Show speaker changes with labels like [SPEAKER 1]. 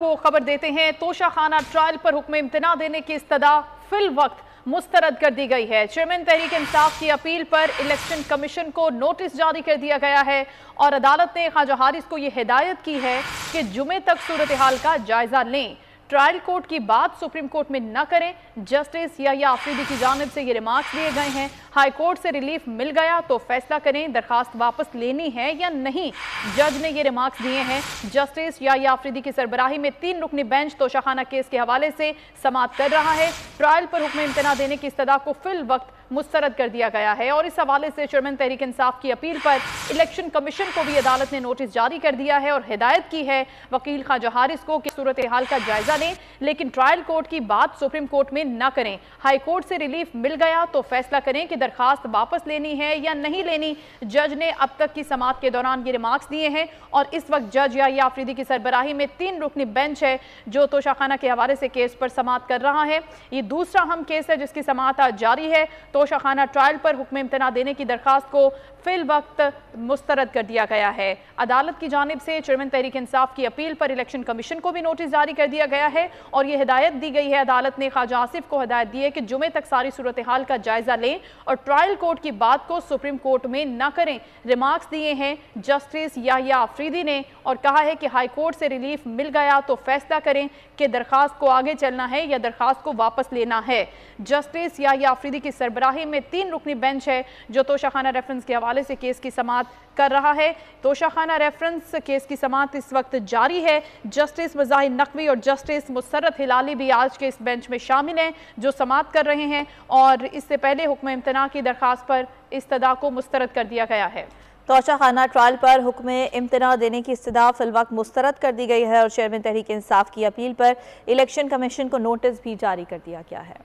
[SPEAKER 1] को खबर देते हैं। तोशाखाना ट्रायल पर हुक्म इम्तना देने की इस्तदा फिल वक्त मुस्तरद कर दी गई है। चेयरमैन तहरीक इंसाफ की अपील पर इलेक्शन कमीशन को नोटिस जारी कर दिया गया है और अदालत ने ख्वाजा हारिस को यह हिदायत की है कि जुमे तक सूरत हाल का जायजा लें। ट्रायल कोर्ट की बात सुप्रीम कोर्ट में न करें। जस्टिस याह्या आफरीदी की जानिब से ये रिमार्क्स दिए गए हैं। हाई कोर्ट से रिलीफ मिल गया तो फैसला करें दरखास्त वापस लेनी है या नहीं। जज ने ये रिमार्क्स दिए हैं। जस्टिस याह्या आफरीदी की सरबराही में 3 रुकनी बेंच तोशाखाना केस के हवाले से समाअत कर रहा है। ट्रायल पर हुक्म इम्तना देने की इस्तदा को फिल वक्त मुस्तरद कर दिया गया है और इस हवाले से चेयरमैन तहरीक इंसाफ की अपील पर इलेक्शन कमीशन को भी अदालत ने नोटिस जारी कर दिया है और हिदायत की है वकील ख्वाजा हारिस को कि सूरत हाल का जायजा लें, लेकिन ट्रायल कोर्ट की बात सुप्रीम कोर्ट में न करें। हाई कोर्ट से रिलीफ मिल गया तो फैसला करें कि दरखास्त वापस लेनी है या नहीं लेनी। जज ने अब तक की समाअत के दौरान ये रिमार्क्स दिए हैं और इस वक्त जज याह्या आफरीदी की सरबराही में 3 रुकनी बेंच है जो तोशाखाना के हवाले से केस पर समाअत कर रहा है। ये दूसरा अहम केस है जिसकी समाअत आज जारी है। तोशाखाना ट्रायल पर हुक्म इम्तना देने की दरखास्त को फिल वक्त मुस्तरद कर दिया गया है। अदालत की जानिब से चेयरमैन तहरीक इंसाफ की अपील पर इलेक्शन कमीशन को भी नोटिस जारी कर दिया गया है और यह हिदायत दी गई है। अदालत ने ख्वाजा आसिफ को हिदायत दी है कि जुमे तक सारी सूरत हाल का जायजा लें और ट्रायल कोर्ट की बात को सुप्रीम कोर्ट में न करें। रिमार्क्स दिए हैं जस्टिस याह्या आफरीदी ने और कहा है कि हाई कोर्ट से रिलीफ मिल गया तो फैसला करें कि दरखास्त को आगे चलना है या दरखास्त को वापस लेना है। जस्टिस याह्या आफरीदी की सरबराही में 3 रुकनी बेंच है जो तोशाखाना रेफरेंस के हवाले से केस की समाअत कर रहा है। तोशाखाना रेफरेंस केस की समाअत इस वक्त जारी है। जस्टिस मज़ाहिर नकवी और जस्टिस मुसर्रत हिलाली भी आज के इस बेंच में शामिल हैं जो समाअत कर रहे हैं और इससे पहले हुक्म इम्तना की दरखास्त पर इस्तदा को मुस्तरद कर दिया गया है।
[SPEAKER 2] तोशाखाना ट्रायल पर हुक्म इम्तना देने की इस्तदा फिल वक्त मुस्तरद कर दी गई है और चेयरमैन तहरीक इंसाफ की अपील पर इलेक्शन कमीशन को नोटिस भी जारी कर दिया गया है।